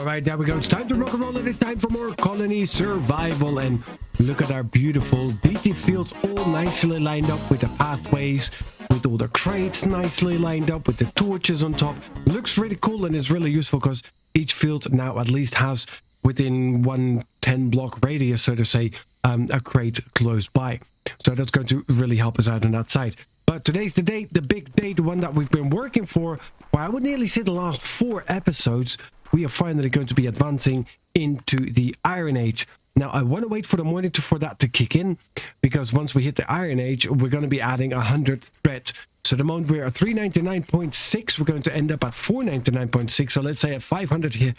Alright, there we go. It's time to rock and roll, and it's time for more colony survival. And look at our beautiful DT fields, all nicely lined up with the pathways, with all the crates nicely lined up, with the torches on top. Looks really cool and is really useful because each field now at least has, within one 10-block radius, so to say, a crate close by. So that's going to really help us out on that side. But today's the date, the big day, the one that we've been working for I would nearly say the last 4 episodes. We are finally going to be advancing into the Iron Age. Now, I want to wait for the morning for that to kick in, because once we hit the Iron Age, we're going to be adding 100 thread. So the moment we're at 399.6, we're going to end up at 499.6. So let's say at 500 here,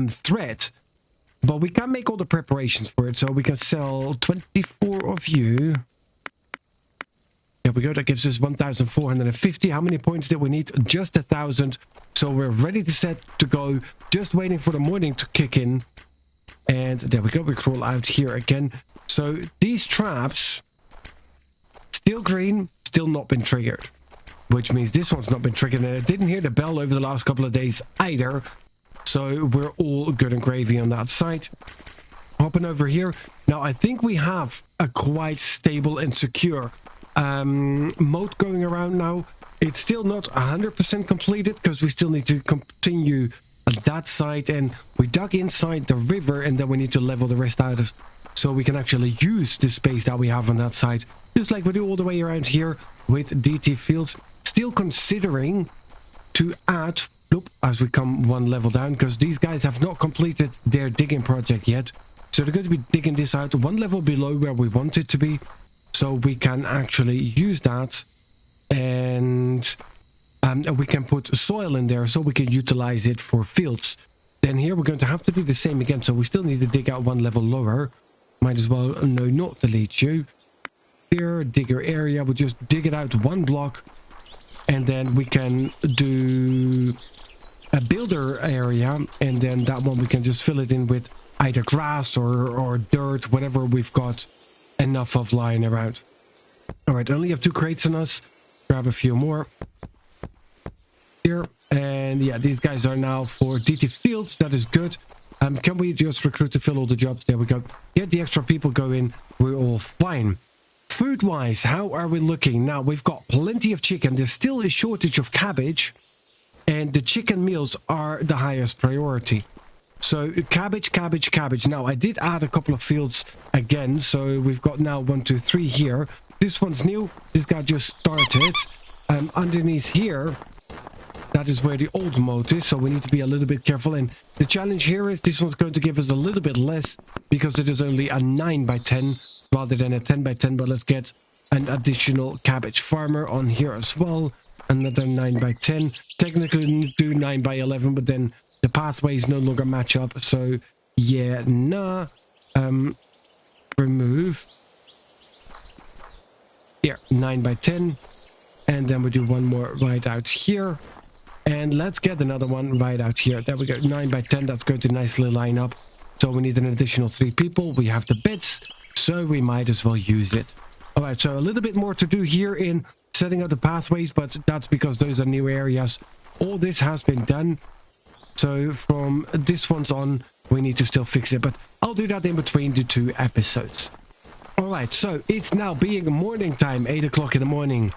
thread. But we can make all the preparations for it. So we can sell 24 of you. There we go. That gives us 1,450. How many points did we need? Just 1,000. So we're ready to set to go. Just waiting for the morning to kick in. And there we go. We crawl out here again. So these traps, still green, still not been triggered. Which means this one's not been triggered. And I didn't hear the bell over the last couple of days either. So we're all good and gravy on that side. Hopping over here. Now I think we have a quite stable and secure mode going around now. It's still not 100% completed because we still need to continue on that side, and we dug inside the river, and then we need to level the rest out so we can actually use the space that we have on that side, just like we do all the way around here with DT fields. Still considering to add as we come one level down, because these guys have not completed their digging project yet, so they're going to be digging this out one level below where we want it to be, so we can actually use that, and we can put soil in there so we can utilize it for fields. Then here we're going to have to do the same again, so we still need to dig out one level lower. Might as well not delete you. Here, digger area, we'll just dig it out one block, and then we can do a builder area, and then that one we can just fill it in with either grass or dirt, whatever we've got enough of lying around. All right, I only have 2 crates on us. Grab a few more here, and yeah, these guys are now for DT fields. That is good. Can we just recruit to fill all the jobs? There we go. Get the extra people going. We're all fine. Food wise, how are we looking now? We've got plenty of chicken. There's still a shortage of cabbage, and the chicken meals are the highest priority. So cabbage, cabbage, cabbage. Now I did add a couple of fields again, so we've got now 1, 2, 3 here. This one's new. This guy just started. Underneath here, that is where the old mode is, so we need to be a little bit careful. And the challenge here is this one's going to give us a little bit less because it is only a 9 by 10 rather than a 10 by 10. But let's get an additional cabbage farmer on here as well. Another 9 by 10. Technically do 9 by 11, but then the pathways no longer match up. So yeah, nah. Remove. Here, 9 by 10. And then we do one more right out here. And let's get another one right out here. There we go, 9 by 10. That's going to nicely line up. So we need an additional 3 people. We have the bits, so we might as well use it. All right, so a little bit more to do here in setting up the pathways, but that's because those are new areas. All this has been done. So from this one's on, we need to still fix it, but I'll do that in between the 2 episodes. All right, so it's now being morning time, 8 o'clock in the morning.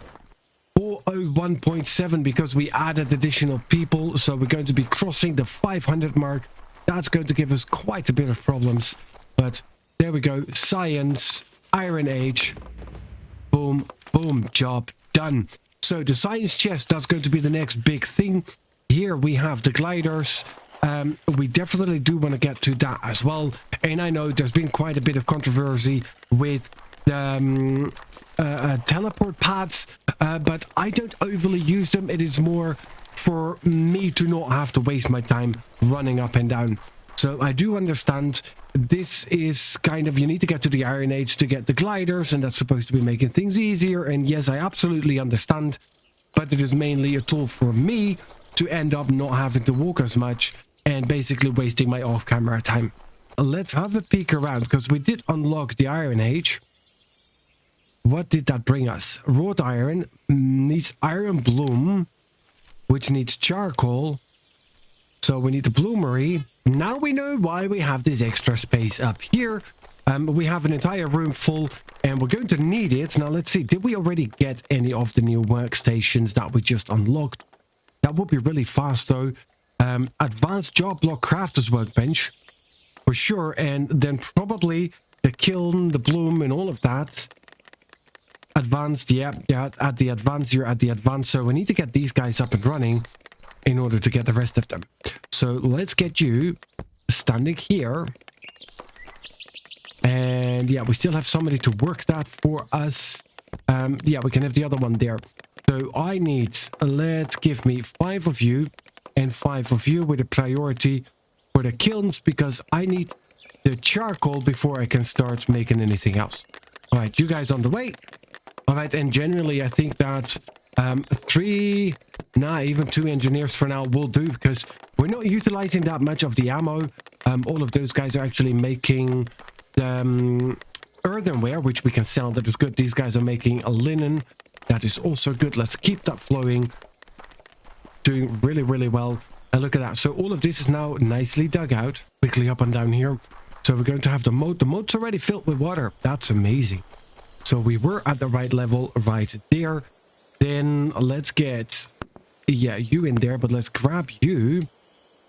401.7 because we added additional people, so we're going to be crossing the 500 mark. That's going to give us quite a bit of problems, but there we go. Science, Iron Age, boom, boom, job done. So the science chest, that's going to be the next big thing. Here we have the gliders. We definitely do want to get to that as well, and I know there's been quite a bit of controversy with the teleport pads, but I don't overly use them. It is more for me to not have to waste my time running up and down. So I do understand this is kind of, you need to get to the Iron Age to get the gliders, and that's supposed to be making things easier. And yes, I absolutely understand, but it is mainly a tool for me to end up not having to walk as much and basically wasting my off-camera time. Let's have a peek around, because we did unlock the Iron Age. What did that bring us? Wrought iron needs iron bloom, which needs charcoal. So we need the bloomery. now we know why we have this extra space up here. We have an entire room full, and we're going to need it. Now, let's see. Did we already get any of the new workstations that we just unlocked? That would be really fast, though. Advanced job block crafters workbench, for sure. And then probably the kiln, the bloom, and all of that. Advanced, yeah, at the advanced, you're at the advanced. So we need to get these guys up and running in order to get the rest of them. So let's get you standing here. And yeah, we still have somebody to work that for us. Yeah, we can have the other one there. So I need, let's give me 5 of you and 5 of you with a priority for the kilns, because I need the charcoal before I can start making anything else. All right, you guys on the way. All right, and generally I think that 3, even 2 engineers for now will do, because we're not utilizing that much of the ammo. All of those guys are actually making the earthenware, which we can sell. That is good. These guys are making a linen. That is also good. Let's keep that flowing. Doing really, really well. And look at that. So all of this is now nicely dug out. Quickly up and down here. So we're going to have the moat. The moat's already filled with water. That's amazing. So we were at the right level right there. Then let's get, yeah, you in there. But let's grab you.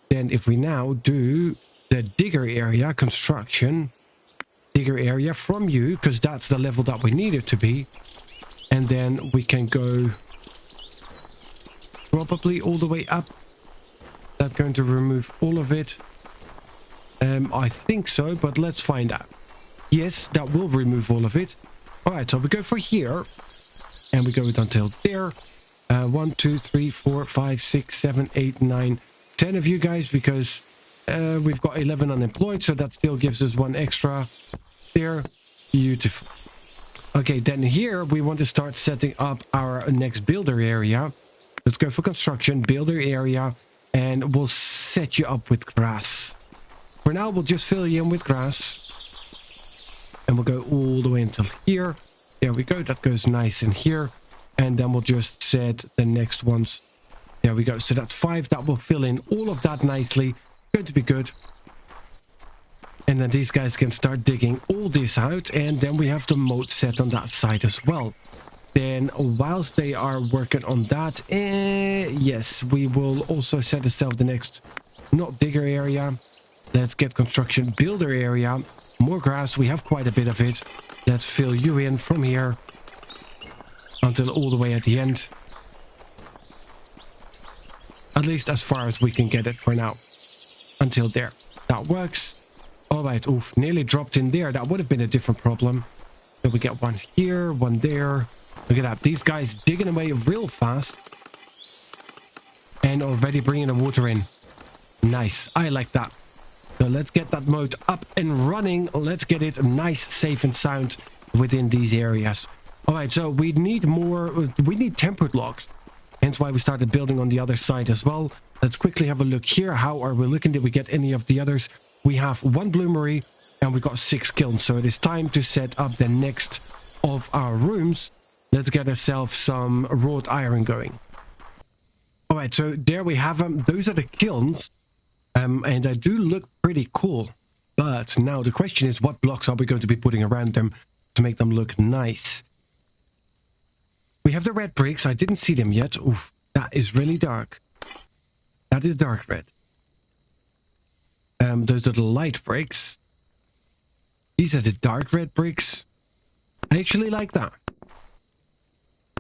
Then if we now do the digger area, construction, digger area from you, because that's the level that we need it to be. And then we can go probably all the way up. That's going to remove all of it. I think so, but let's find out. Yes, that will remove all of it. All right, so we go for here. And we go it until there. 1, 2, 3, 4, 5, 6, 7, 8, 9, 10 of you guys, because we've got 11 unemployed, so that still gives us 1 extra there. Beautiful. Okay, then here we want to start setting up our next builder area. Let's go for construction, builder area, and we'll set you up with grass. For now, we'll just fill you in with grass. And we'll go all the way until here. There we go, that goes nice in here. And then we'll just set the next ones. There we go, so that's 5. That will fill in all of that nicely. Going to be good. And then these guys can start digging all this out. And then we have the moat set on that side as well. Then whilst they are working on that, yes, we will also set ourselves the next, not digger area. Let's get construction builder area. More grass, we have quite a bit of it. Let's fill you in from here until all the way at the end. At least as far as we can get it for now. Until there. That works. All right, oof, nearly dropped in there. That would have been a different problem. So we get 1 here, 1 there. Look at that. These guys digging away real fast. And already bringing the water in. Nice. I like that. So let's get that moat up and running. Let's get it nice, safe and sound within these areas. All right, so we need more. We need tempered logs. Hence why we started building on the other side as well. Let's quickly have a look here. How are we looking? Did we get any of the others? We have 1 bloomery and we got 6 kilns. So it is time to set up the next of our rooms. Let's get ourselves some wrought iron going. All right, so there we have them. Those are the kilns. And they do look pretty cool. But now the question is, what blocks are we going to be putting around them to make them look nice? We have the red bricks. I didn't see them yet. Oof, that is really dark. That is dark red. Those are the light bricks. These are the dark red bricks. I actually like that.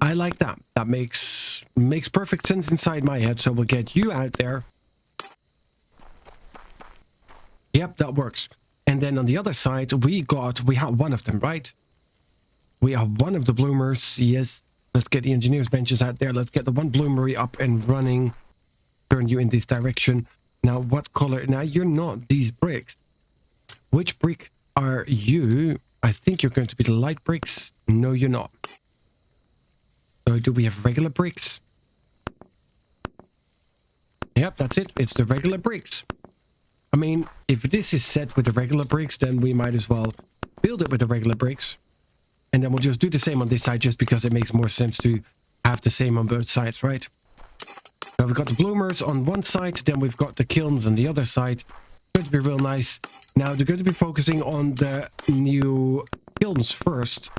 I like that. That makes perfect sense inside my head. So we'll get you out there. Yep, that works. And then on the other side, we have 1 of them, right? We have 1 of the bloomers. Yes. Let's get the engineer's benches out there. Let's get the 1 bloomery up and running. Turn you in this direction. Now, what color? Now, you're not these bricks. Which brick are you? I think you're going to be the light bricks. No, you're not. So, do we have regular bricks? Yep, that's it. It's the regular bricks. I mean, if this is set with the regular bricks, then we might as well build it with the regular bricks. And then we'll just do the same on this side, just because it makes more sense to have the same on both sides, right? So we've got the bloomers on one side, then we've got the kilns on the other side. Going to be real nice. Now they're going to be focusing on the new kilns first.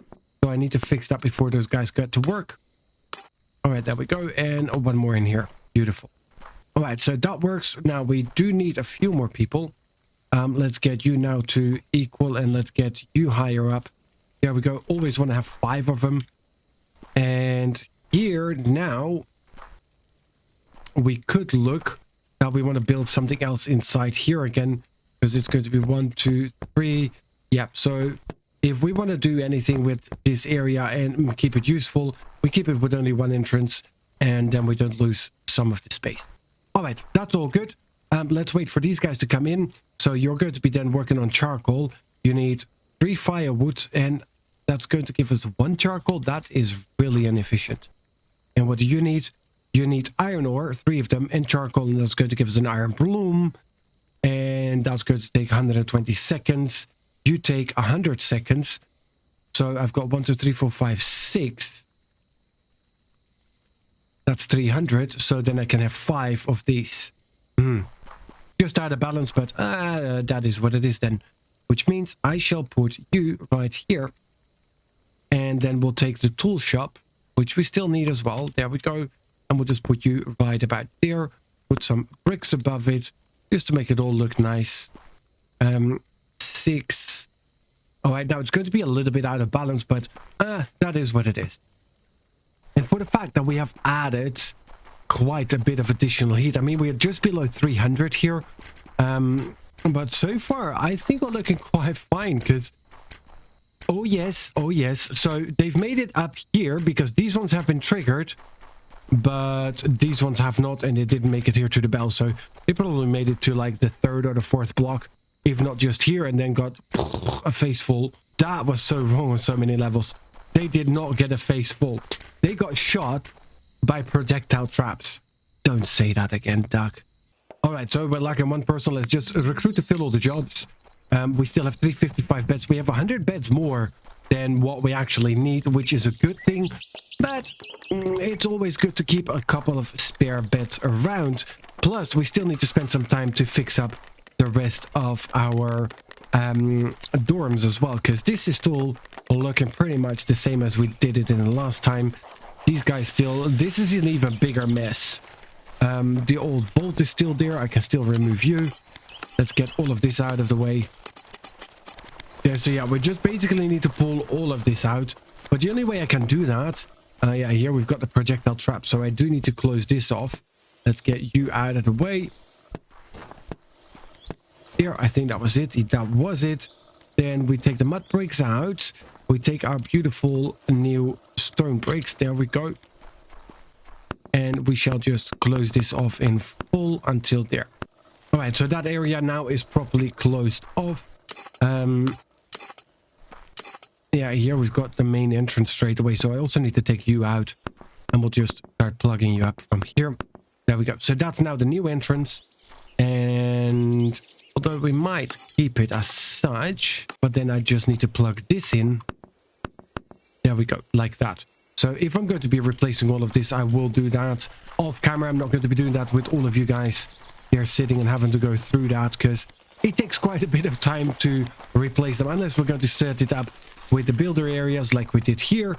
So I need to fix that before those guys get to work. All right, there we go. And one more in here. Beautiful. All right, so that works. Now we do need a few more people. Let's get you now to equal and let's get you higher up. There we go. Always want to have 5 of them. And here now we could look that we want to build something else inside here again, because it's going to be 1, 2, 3. Yeah, so if we want to do anything with this area and keep it useful, we keep it with only 1 entrance and then we don't lose some of the space. All right, that's all good. Let's wait for these guys to come in. So you're going to be then working on charcoal. You need 3 firewood and that's going to give us 1 charcoal. That is really inefficient. And what do you need? You need iron ore, 3 of them, and charcoal, and that's going to give us an iron bloom. And that's going to take 120 seconds. You take 100 seconds. So I've got 1, 2, 3, 4, 5, 6. That's 300. So then I can have 5 of these. Just out of balance, but that is what it is then. Which means I shall put you right here. And then we'll take the tool shop, which we still need as well. There we go. And we'll just put you right about there. Put some bricks above it, just to make it all look nice. 6. All right, now it's going to be a little bit out of balance, but that is what it is. And for the fact that we have added quite a bit of additional heat, I mean, we're just below 300 here. But so far, I think we're looking quite fine, because... Oh, yes. So they've made it up here, because these ones have been triggered. But these ones have not, and they didn't make it here to the bell. So they probably made it to like the 3rd or the 4th block, if not just here, and then got a face full. That was so wrong on so many levels. They did not get a face full. They got shot by projectile traps. Don't say that again, Doc. All right, so we're lacking 1 person. Let's just recruit to fill all the jobs. We still have 355 beds. We have 100 beds more than what we actually need, which is a good thing. But it's always good to keep a couple of spare beds around. Plus, we still need to spend some time to fix up the rest of our dorms as well, because this is still looking pretty much the same as we did it in the last time. These guys still... This is an even bigger mess. The old vault is still there. I can still remove you. Let's get all of this out of the way. Yeah, so yeah, we just basically need to pull all of this out. But the only way I can do that... yeah, here we've got the projectile trap, so I do need to close this off. Let's get you out of the way. There, I think that was it. That was it. Then we take the mud bricks out. We take our beautiful new stone bricks. There we go. And we shall just close this off in full until there. All right, so that area now is properly closed off. Yeah, here we've got the main entrance straight away. So I also need to take you out. And we'll just start plugging you up from here. There we go. So that's now the new entrance. And although we might keep it as such, but then I just need to plug this in. There we go, like that. So if I'm going to be replacing all of this, I will do that off camera. I'm not going to be doing that with all of you guys here sitting and having to go through that, because it takes quite a bit of time to replace them, unless we're going to set it up with the builder areas like we did here,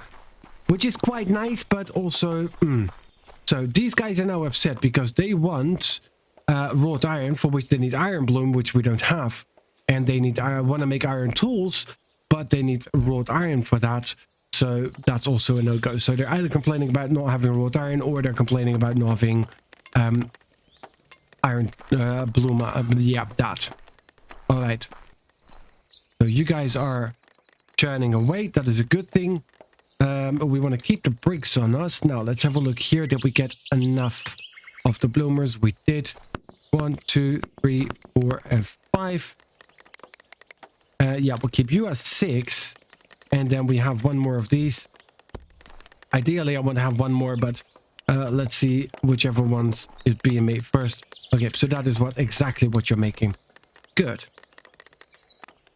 which is quite nice, but also... So these guys are now upset because they want wrought iron, for which they need iron bloom, which we don't have. And they need want to make iron tools, but they need wrought iron for that. So that's also a no-go. So they're either complaining about not having wrought iron, or they're complaining about not having iron bloom. Yeah, that. All right. So you guys are churning away. That is a good thing. We want to keep the bricks on us. Now, let's have a look here. Did we get enough of the bloomers? We did. 1, 2, 3, 4, and 5. Yeah, we'll keep you as 6. And then we have 1 more of these. Ideally, I want to have 1 more, but let's see whichever ones is being made first. Okay, so that is exactly what you're making. Good.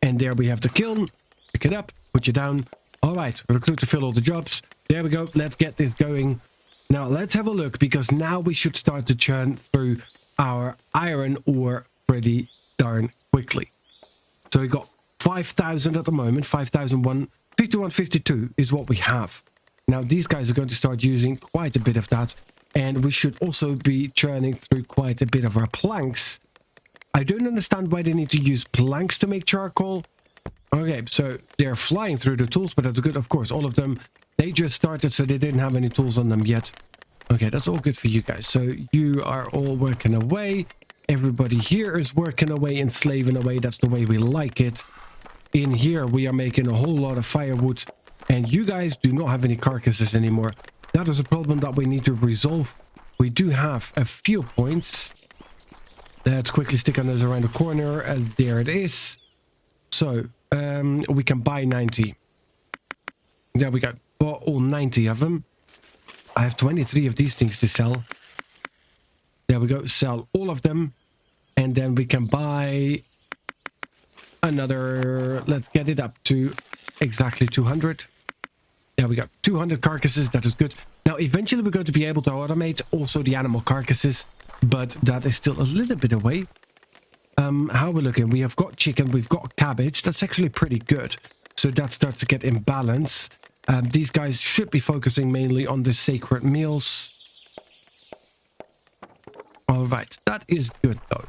And there we have the kiln. Pick it up, put you down. All right, recruit to fill all the jobs. There we go. Let's get this going. Now, let's have a look, because now we should start to churn through our iron ore pretty darn quickly. So we got 5,000 at the moment. 5,001, 5152 is what we have. Now these guys are going to start using quite a bit of that, and we should also be churning through quite a bit of our planks. I don't understand why they need to use planks to make charcoal. Okay, so they're flying through the tools, but that's good. Of course, all of them, they just started, so they didn't have any tools on them yet. Okay, that's all good for you guys. So you are all working away. Everybody here is working away and slaving away. That's the way we like it. In here, we are making a whole lot of firewood, and you guys do not have any carcasses anymore. That is a problem that we need to resolve. We do have a few points. Let's quickly stick our nose around the corner, and there it is. So, we can buy 90. There we go. Bought all 90 of them. I have 23 of these things to sell. There we go. Sell all of them. And then we can buy another... Let's get it up to exactly 200. There we go. 200 carcasses. That is good. Now, eventually we're going to be able to automate also the animal carcasses. But that is still a little bit away. How we're looking, we have got chicken, we've got cabbage. That's actually pretty good. So that starts to get in balance. These guys should be focusing mainly on the sacred meals. All right, that is good though.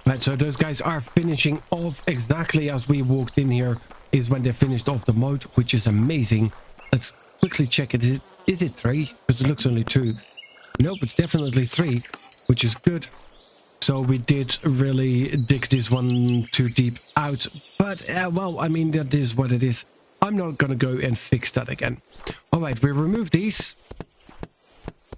Right, so those guys are finishing off exactly as we walked in here is when they finished off the mode, which is amazing. Let's quickly check it. Is it 3? Because it looks only 2. Nope, it's definitely 3, which is good. So we did really dig this one too deep out. But, well, I mean, that is what it is. I'm not going to go and fix that again. All right, we removed these.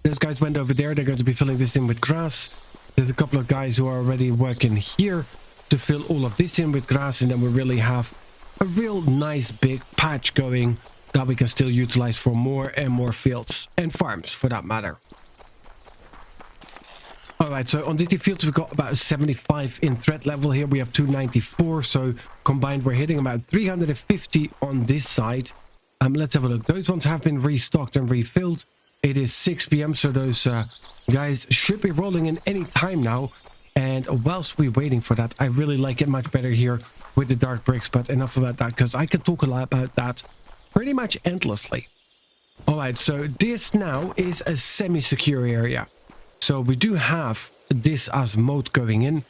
Those guys went over there. They're going to be filling this in with grass. There's a couple of guys who are already working here to fill all of this in with grass. And then we really have a real nice big patch going that we can still utilize for more and more fields and farms for that matter. Alright, so on DT fields we've got about 75 in threat level. Here we have 294, so combined we're hitting about 350 on this side. Let's have a look. Those ones have been restocked and refilled. It is 6 p.m, so those guys should be rolling in any time now. And whilst we're waiting for that, I really like it much better here with the dark bricks. But enough about that, because I could talk a lot about that pretty much endlessly. Alright, so this now is a semi-secure area. So we do have this as mode going in.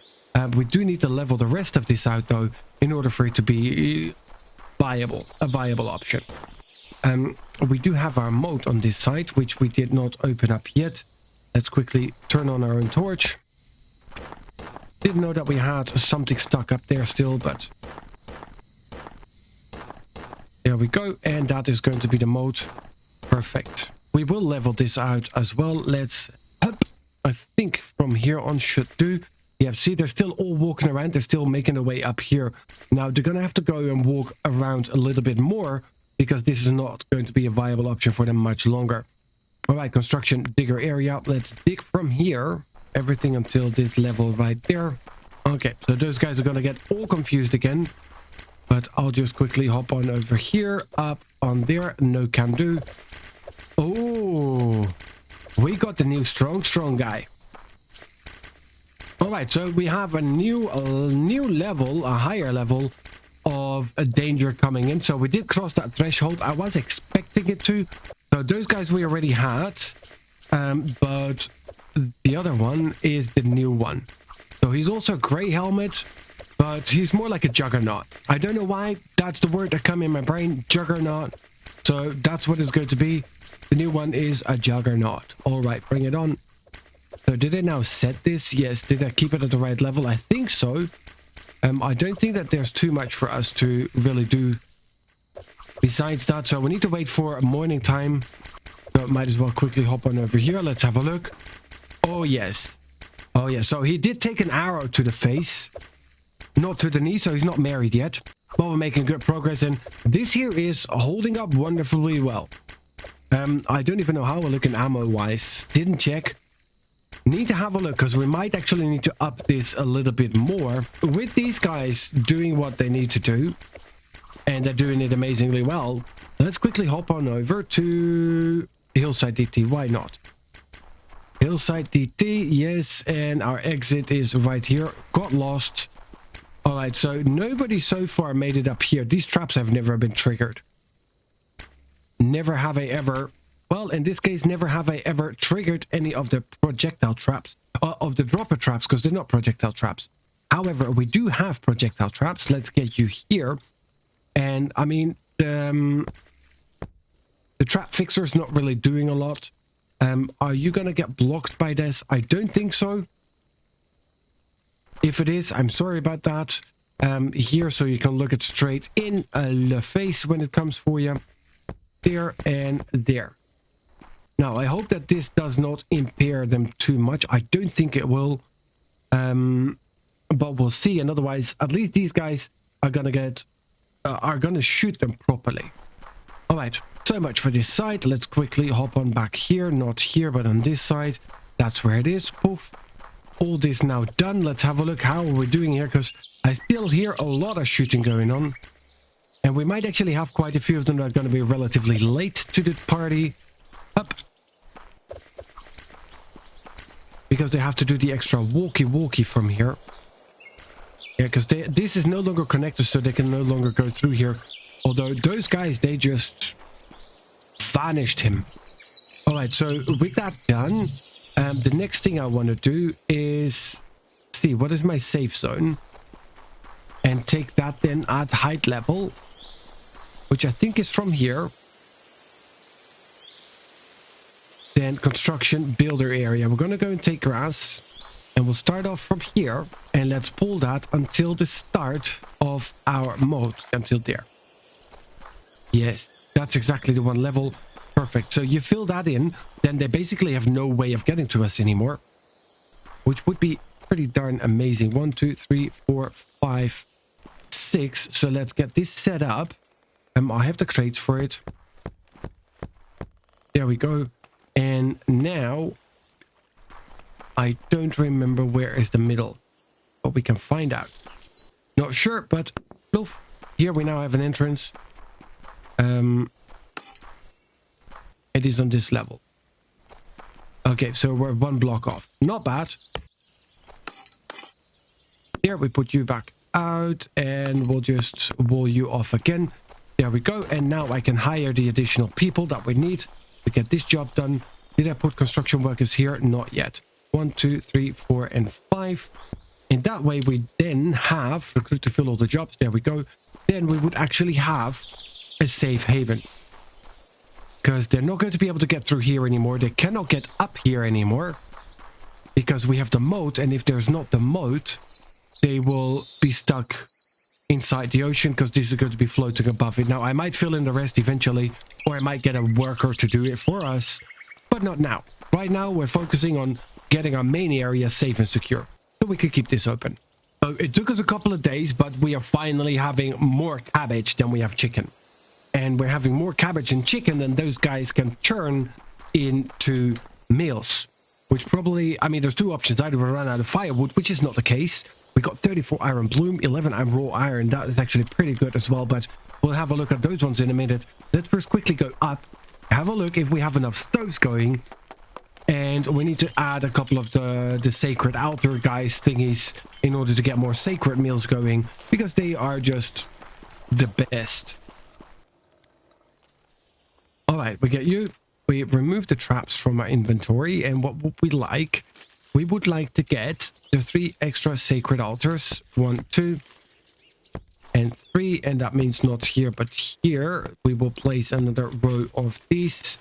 We do need to level the rest of this out though, in order for it to be viable, a viable option. We do have our mode on this side, which we did not open up yet. Let's quickly turn on our own torch. Didn't know that we had something stuck up there still, but there we go. And that is going to be the mode. Perfect. We will level this out as well. Let's up. I think from here on should do. Yeah, see, they're still all walking around. They're still making their way up here. Now, they're going to have to go and walk around a little bit more, because this is not going to be a viable option for them much longer. All right, construction digger area. Let's dig from here. Everything until this level right there. Okay, so those guys are going to get all confused again. But I'll just quickly hop on over here. Up on there. No can do. Oh... We got the new strong guy. All right, so we have a new level, a higher level of a danger coming in. So we did cross that threshold. I was expecting it to. So those guys we already had, but the other one is the new one. So he's also gray helmet, but he's more like a juggernaut. I don't know why. That's the word that come in my brain, juggernaut. So that's what it's going to be. The new one is a juggernaut. All right, bring it on. So did I now set this? Yes. Did I keep it at the right level? I think so. I don't think that there's too much for us to really do besides that. So we need to wait for morning time. So might as well quickly hop on over here. Let's have a look. Oh, yes. Oh, yeah. So he did take an arrow to the face. Not to the knee, so he's not married yet. But we're making good progress. And this here is holding up wonderfully well. I don't even know how we're looking ammo-wise. Didn't check. Need to have a look, because we might actually need to up this a little bit more. With these guys doing what they need to do, and they're doing it amazingly well, let's quickly hop on over to Hillside DT. Why not? Hillside DT, yes, and our exit is right here. Got lost. All right, so nobody so far made it up here. These traps have never been triggered. Never have I ever, well, in this case, never have I ever triggered any of the projectile traps, of the dropper traps, because they're not projectile traps. However, we do have projectile traps. Let's get you here. And I mean, the trap fixer's not really doing a lot. Are you going to get blocked by this? I don't think so. If it is, I'm sorry about that. Here, so you can look it straight in the face when it comes for you. There and there. Now, I hope that this does not impair them too much. I don't think it will. But we'll see. And otherwise, at least these guys are going to get... are going to shoot them properly. All right. So much for this side. Let's quickly hop on back here. Not here, but on this side. That's where it is. Poof. All this now done. Let's have a look how we're doing here, because I still hear a lot of shooting going on. And we might actually have quite a few of them that are going to be relatively late to the party. Up. Because they have to do the extra walkie-walkie from here. Yeah, because this is no longer connected, so they can no longer go through here. Although those guys, they just vanished him. All right, so with that done, the next thing I want to do is see what is my safe zone. And take that then at height level. Which I think is from here. Then construction builder area. We're going to go and take grass. And we'll start off from here. And let's pull that until the start of our mode. Until there. Yes, that's exactly the one level. Perfect. So you fill that in. Then they basically have no way of getting to us anymore. Which would be pretty darn amazing. 1, 2, 3, 4, 5, 6. So let's get this set up. I have the crates for it. There we go. And now, I don't remember where is the middle. But we can find out. Not sure, but poof. Here we now have an entrance. It is on this level. Okay, so we're one block off. Not bad. Here we put you back out. And we'll just wall you off again. There we go. And now I can hire the additional people that we need to get this job done. Did I put construction workers here? Not yet. 1, 2, 3, 4, and 5. In that way, we then have recruit to fill all the jobs. There we go. Then we would actually have a safe haven. Because they're not going to be able to get through here anymore. They cannot get up here anymore. Because we have the moat. And if there's not the moat, they will be stuck inside the ocean, because this is going to be floating above it. Now, I might fill in the rest eventually, or I might get a worker to do it for us, but not now. Right now, we're focusing on getting our main area safe and secure, so we could keep this open. So it took us a couple of days, but we are finally having more cabbage than we have chicken. And we're having more cabbage and chicken than those guys can turn into meals. Which probably, I mean, there's two options. Either we run out of firewood, which is not the case. We got 34 iron bloom, 11 iron raw iron. That is actually pretty good as well, but we'll have a look at those ones in a minute. Let's first quickly go up, have a look if we have enough stoves going. And we need to add a couple of the sacred altar guys thingies in order to get more sacred meals going, because they are just the best. All right, we get you. We remove the traps from our inventory, and what would we like? We would like to get the 3 extra sacred altars. 1, 2, and 3, and that means not here, but here. We will place another row of these.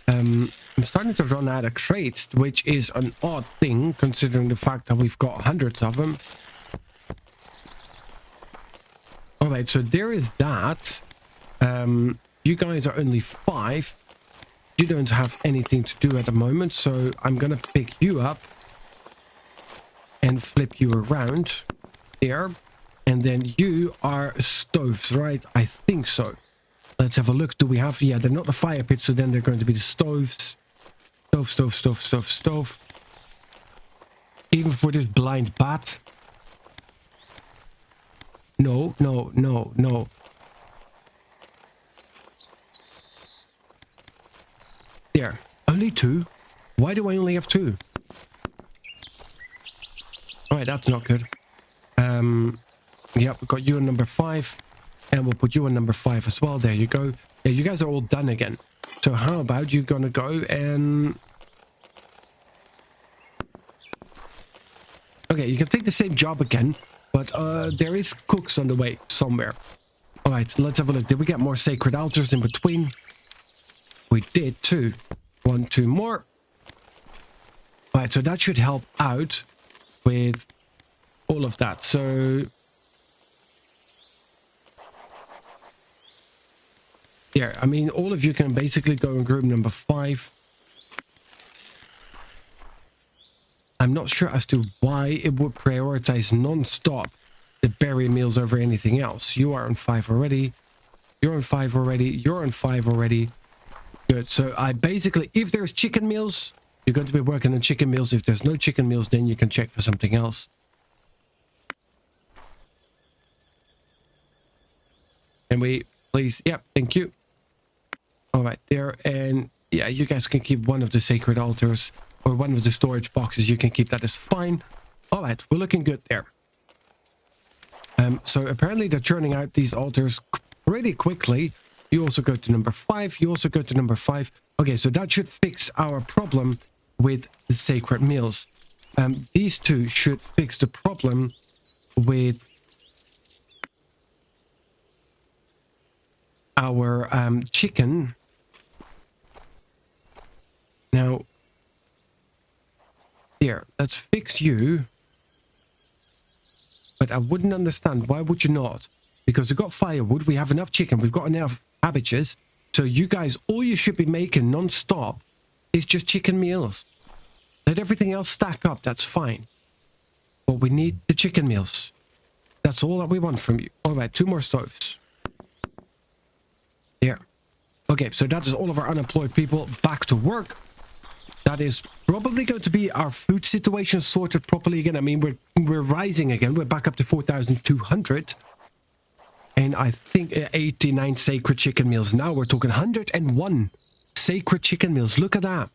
I'm starting to run out of crates, which is an odd thing, considering the fact that we've got hundreds of them. All right, so there is that. You guys are only 5. You don't have anything to do at the moment, so I'm gonna pick you up and flip you around there. And then you are stoves, right? I think so. Let's have a look. Do we have... Yeah, they're not the fire pits, so then they're going to be the stoves. Stove. Even for this blind bat. No. There. Only 2. Why do I only have 2? Alright, that's not good. Yep, we got you on number 5. And we'll put you on number 5 as well. There you go. Yeah, you guys are all done again. So how about you gonna go and... Okay, you can take the same job again. But there is cooks on the way somewhere. Alright, let's have a look. Did we get more sacred altars in between? We did too. 1, 2 more. Alright, so that should help out with all of that. So... yeah, I mean, all of you can basically go in group number 5. I'm not sure as to why it would prioritize non-stop the berry meals over anything else. You are on 5 already. You're on 5 already. You're on 5 already. Good. So I basically, if there's chicken meals, you're going to be working on chicken meals. If there's no chicken meals, then you can check for something else. Can we please? Yep, thank you. All right, there. And yeah, you guys can keep one of the sacred altars or one of the storage boxes. You can keep that as fine. All right, we're looking good there. So apparently they're churning out these altars pretty quickly. You also go to number 5. You also go to number 5. Okay, so that should fix our problem with the sacred meals. These 2 should fix the problem with our chicken. Now, here, let's fix you. But I wouldn't understand. Why would you not? Because we've got firewood. We have enough chicken. We've got enough cabbages. So you guys, all you should be making non-stop is just chicken meals. Let everything else stack up. That's fine. But we need the chicken meals. That's all that we want from you. All right, 2 more stoves. Here. Okay, so that is all of our unemployed people back to work. That is probably going to be our food situation sorted properly again. I mean, we're rising again. We're back up to 4,200. And I think 89 sacred chicken meals. Now we're talking 101 sacred chicken meals. Look at that.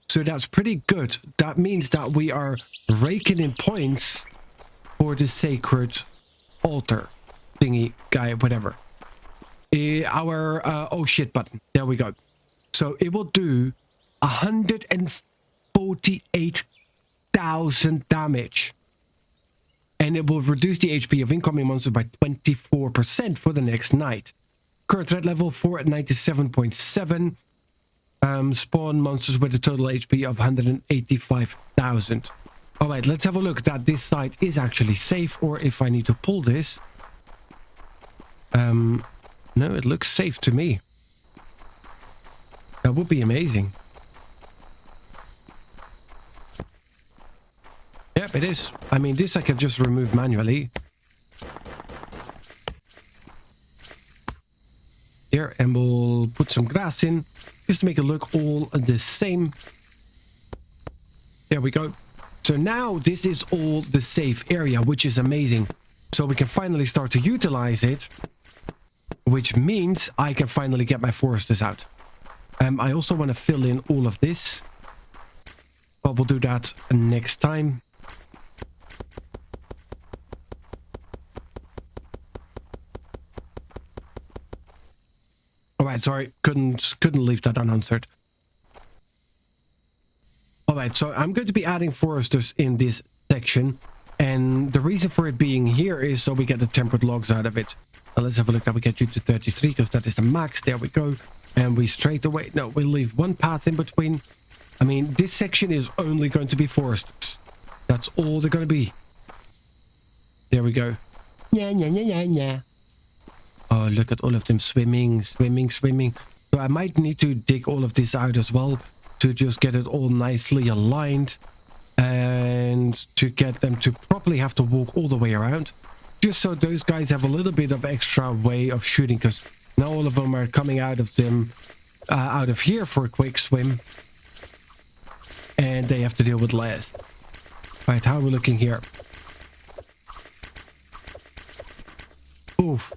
So that's pretty good. That means that we are raking in points for the sacred altar thingy guy, whatever. Our oh shit button. There we go. So it will do 148,000 damage. And it will reduce the HP of incoming monsters by 24% for the next night. Current threat level 4 at 97.7. Spawn monsters with a total HP of 185,000. Alright, let's have a look that this site is actually safe, or if I need to pull this. No, it looks safe to me. That would be amazing. Yep, it is. I mean, this I can just remove manually. Here, and we'll put some grass in, just to make it look all the same. There we go. So now this is all the safe area, which is amazing. So we can finally start to utilize it, which means I can finally get my foresters out. I also want to fill in all of this, but we'll do that next time. Alright, sorry, couldn't leave that unanswered. Alright, so I'm going to be adding foresters in this section, and the reason for it being here is so we get the tempered logs out of it. Now let's have a look that we get you to 33, because that is the max. There we go. And we straight away, no, we'll leave one path in between. I mean, this section is only going to be foresters. That's all they're going to be. There we go. Yeah, yeah, yeah, yeah, yeah. Oh, look at all of them swimming, swimming, swimming. So I might need to dig all of this out as well to just get it all nicely aligned and to get them to properly have to walk all the way around. Just so those guys have a little bit of extra way of shooting, because now all of them are coming out of here for a quick swim. And they have to deal with less. Right, how are we looking here? Oof.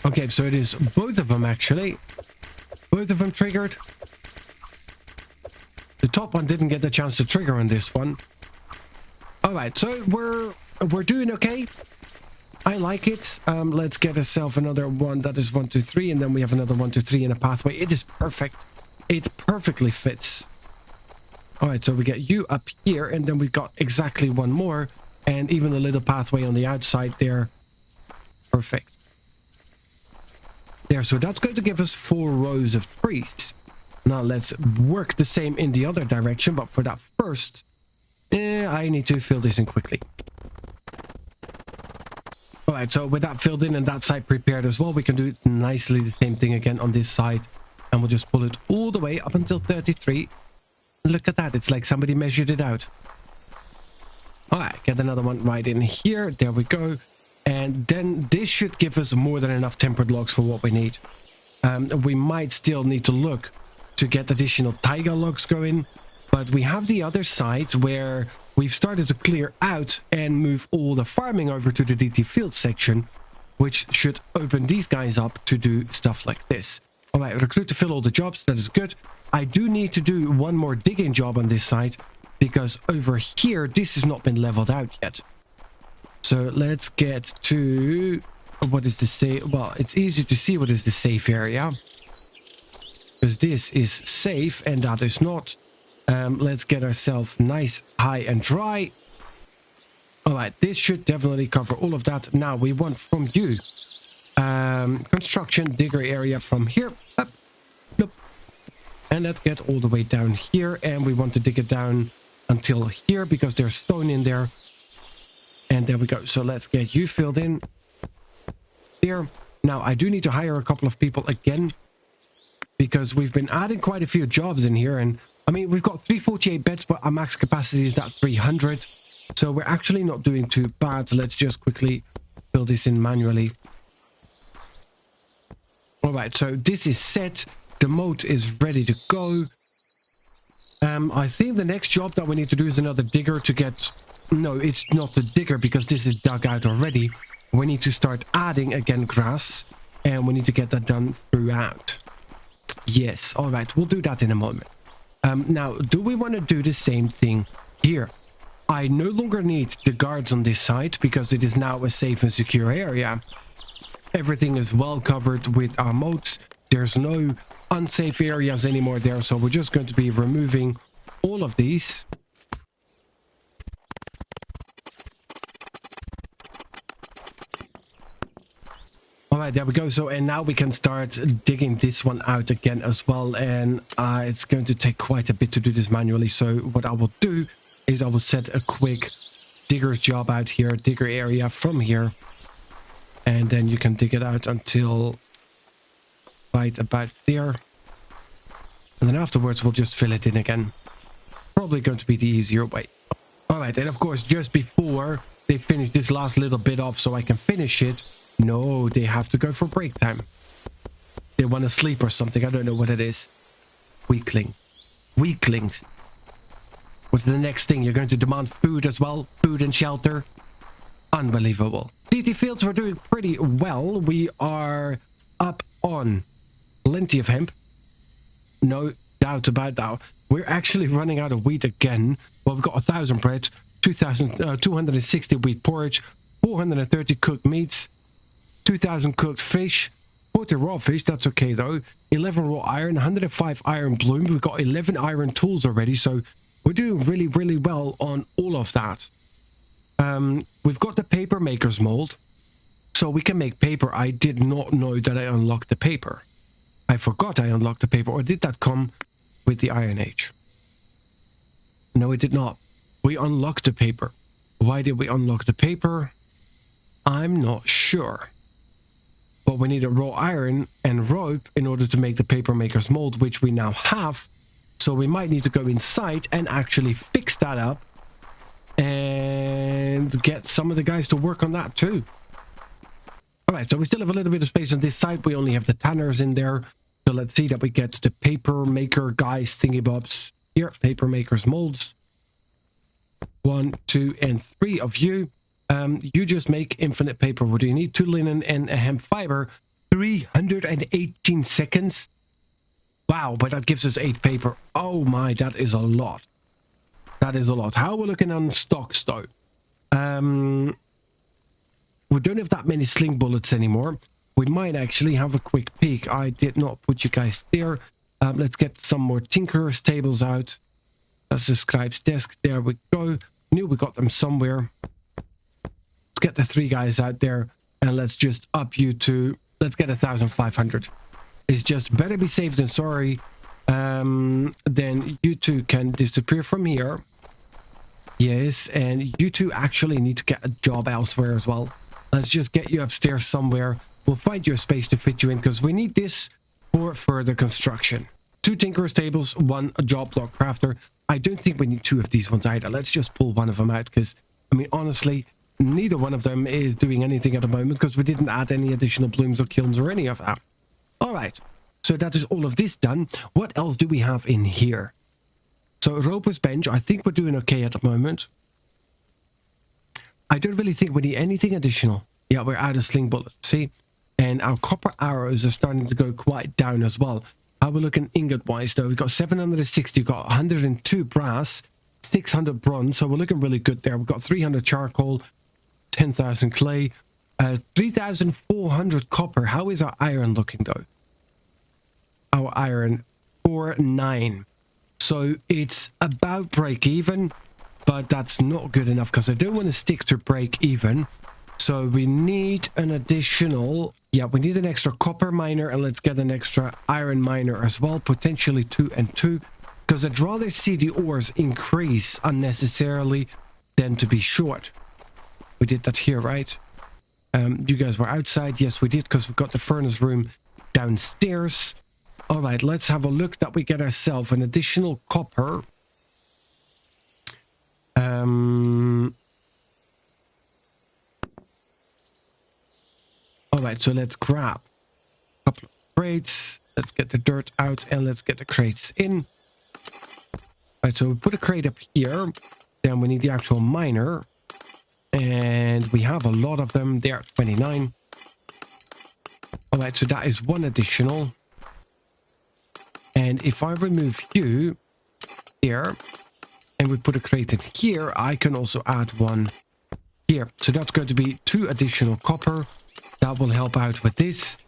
Okay, so it is both of them actually. Both of them triggered. The top one didn't get the chance to trigger on this one. All right, so we're doing okay. I like it. Let's get ourselves another one that is 1, 2, 3, and then we have another 1, 2, 3 in a pathway. It is perfect. It perfectly fits. All right, so we get you up here, and then we got exactly one more, and even a little pathway on the outside there. Perfect. There, so that's going to give us 4 rows of trees. Now let's work the same in the other direction, but for that first, I need to fill this in quickly. Alright, so with that filled in and that side prepared as well, we can do nicely the same thing again on this side. And we'll just pull it all the way up until 33. Look at that, it's like somebody measured it out. Alright, get another one right in here. There we go. And then this should give us more than enough tempered logs for what we need. We might still need to look to get additional taiga logs going. But we have the other side where we've started to clear out and move all the farming over to the DT field section, which should open these guys up to do stuff like this. All right, recruit to fill all the jobs. That is good. I do need to do one more digging job on this side because over here, this has not been leveled out yet. So let's get to what is the safe? Well, it's easy to see what is the safe area because this is safe and that is not. Let's get ourselves nice, high and dry. All right, this should definitely cover all of that. Now we want from you construction digger area from here up, and let's get all the way down here, and we want to dig it down until here because there's stone in there. And there we go. So let's get you filled in there. Now I do need to hire a couple of people again because we've been adding quite a few jobs in here, and I mean, we've got 348 beds, but our max capacity is at 300. So we're actually not doing too bad. Let's just quickly fill this in manually. All right, so this is set. The moat is ready to go. I think the next job that we need to do is another digger to get... No, it's not the digger because this is dug out already. We need to start adding again grass, and we need to get that done throughout. Yes, all right, we'll do that in a moment. Now, do we want to do the same thing here? I no longer need the guards on this side because it is now a safe and secure area. Everything is well covered with our moats. There's no unsafe areas anymore there, so we're just going to be removing all of these. All right, there we go. So, and now we can start digging this one out again as well. And it's going to take quite a bit to do this manually. So what I will do is I will set a quick digger's job out here, digger area from here. And then you can dig it out until right about there. And then afterwards, we'll just fill it in again. Probably going to be the easier way. All right, and of course, just before they finish this last little bit off so I can finish it, no, they have to go for break time. They want to sleep or something. I don't know what it is. Weakling. Weaklings. What's the next thing? You're going to demand food as well? Food and shelter? Unbelievable. DT fields, we're doing pretty well. We are up on plenty of hemp. No doubt about that. We're actually running out of wheat again. Well, we've got 1,000 bread, 260 wheat porridge, 430 cooked meats, 2,000 cooked fish, 40 raw fish, that's okay though, 11 raw iron, 105 iron bloom, we've got 11 iron tools already, so we're doing really, really well on all of that. We've got the paper maker's mold, so we can make paper. I did not know that I unlocked the paper. I forgot I unlocked the paper, or did that come with the Iron Age? No, it did not. We unlocked the paper. Why did we unlock the paper? I'm not sure. But we need a raw iron and rope in order to make the paper maker's mold, which we now have. So we might need to go inside and actually fix that up and get some of the guys to work on that too. All right, so we still have a little bit of space on this side. We only have the tanners in there. So let's see that we get the paper maker guys thingy bobs. Here, paper maker's molds. 1, 2, and 3 of you. You just make infinite paper. What do you need? 2 linen and a hemp fiber. 318 seconds. Wow, but that gives us 8 paper. Oh my, that is a lot. That is a lot. How are we looking on stocks though? We don't have that many sling bullets anymore. We might actually have a quick peek. I did not put you guys there. Let's get some more tinkerers tables out. That's the scribe's desk. There we go. Knew we got them somewhere. Let's get the 3 guys out there and let's just up you to, let's get 1,500. It's just better be safe than sorry. Then you two can disappear from here. Yes, and you two actually need to get a job elsewhere as well. Let's just get you upstairs somewhere. We'll find you a space to fit you in because we need this for further construction. 2 tinkerers tables, 1 job block crafter. I don't think we need 2 of these ones either. Let's just pull 1 of them out because, I mean, honestly, neither one of them is doing anything at the moment because we didn't add any additional blooms or kilns or any of that. All right, so that is all of this done. What else do we have in here? So roper's bench, I think we're doing okay at the moment. I don't really think we need anything additional. Yeah, we're out of sling bullets, see? And our copper arrows are starting to go quite down as well. How we're looking ingot-wise though, we've got 760, we've got 102 brass, 600 bronze, so we're looking really good there. We've got 300 charcoal, 10,000 clay, 3,400 copper. How is our iron looking though? Our iron, 4,900. So it's about break even, but that's not good enough because I don't want to stick to break even. So we need an additional, yeah, we need an extra copper miner and let's get an extra iron miner as well, potentially 2 and 2, because I'd rather see the ores increase unnecessarily than to be short. We did that here, right? You guys were outside. Yes, we did because we've got the furnace room downstairs. All right, let's have a look that we get ourselves an additional copper. All right, so let's grab a couple of crates. Let's get the dirt out and let's get the crates in. All right, so we put a crate up here. Then we need the actual miner. And we have a lot of them. They are 29. All right, so that is 1 additional. And if I remove you here and we put a crate in here, I can also add 1 here. So that's going to be 2 additional copper. That will help out with this.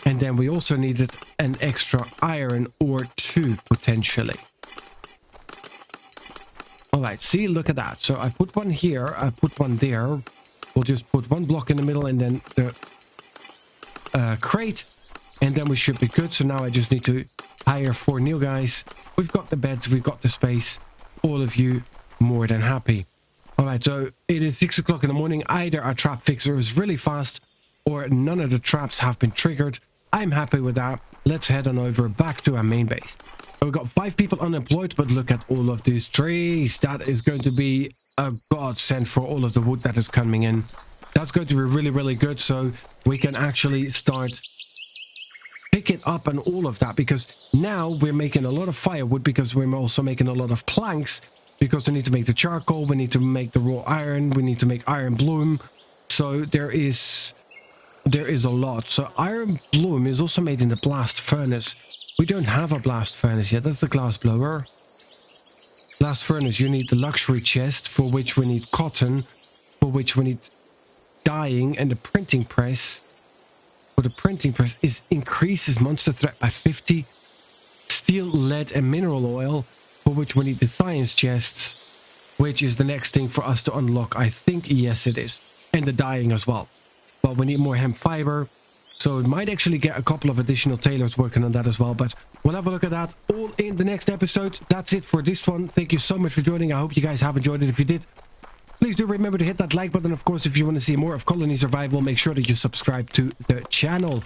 And then we also needed an extra iron or 2 potentially. All right, see, look at that. So I put 1 here, I put 1 there. We'll just put 1 block in the middle and then the crate. And then we should be good. So now I just need to hire 4 new guys. We've got the beds, we've got the space. All of you more than happy. All right, so it is 6 o'clock in the morning. Either our trap fixer is really fast or none of the traps have been triggered. I'm happy with that. Let's head on over back to our main base. So we've got 5 people unemployed, but look at all of these trees. That is going to be a godsend for all of the wood that is coming in. That's going to be really, really good. So we can actually start pick it up and all of that, because now we're making a lot of firewood, because we're also making a lot of planks, because we need to make the charcoal, we need to make the raw iron, we need to make iron bloom. So there is a lot. So iron bloom is also made in the blast furnace. We don't have a blast furnace yet. That's the glass blower. Blast furnace, you need the luxury chest, for which we need cotton, for which we need dyeing, and the printing press. For the printing press is increases monster threat by 50. Steel, lead, and mineral oil, for which we need the science chests, which is the next thing for us to unlock. I think, yes, it is. And the dyeing as well. But we need more hemp fiber. So we might actually get a couple of additional tailors working on that as well. But we'll have a look at that all in the next episode. That's it for this one. Thank you so much for joining. I hope you guys have enjoyed it. If you did, please do remember to hit that like button. Of course, if you want to see more of Colony Survival, make sure that you subscribe to the channel.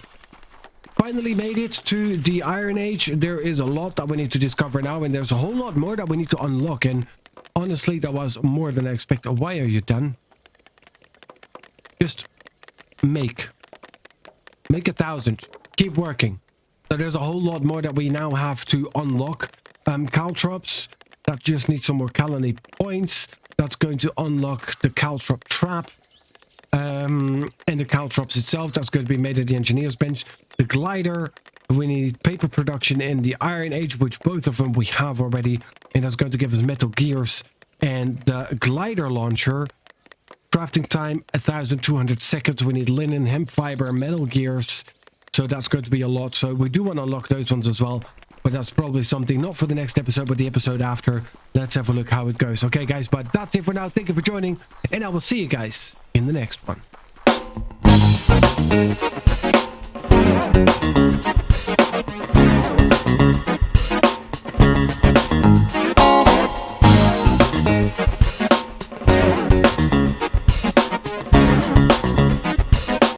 Finally made it to the Iron Age. There is a lot that we need to discover now, and there's a whole lot more that we need to unlock. And honestly, that was more than I expected. Why are you done? Just make 1,000. Keep working. So there's a whole lot more that we now have to unlock. Caltrops, that just needs some more colony points. That's going to unlock the caltrop trap. And the caltrops itself, that's going to be made at the engineer's bench. The glider, we need paper production in the Iron Age, which both of them we have already. And that's going to give us metal gears. And the glider launcher, crafting time 1,200 seconds. We need linen, hemp fiber, metal gears. So that's going to be a lot. So we do want to unlock those ones as well. But that's probably something not for the next episode, but the episode after. Let's have a look how it goes. Okay, guys, but that's it for now. Thank you for joining. And I will see you guys in the next one.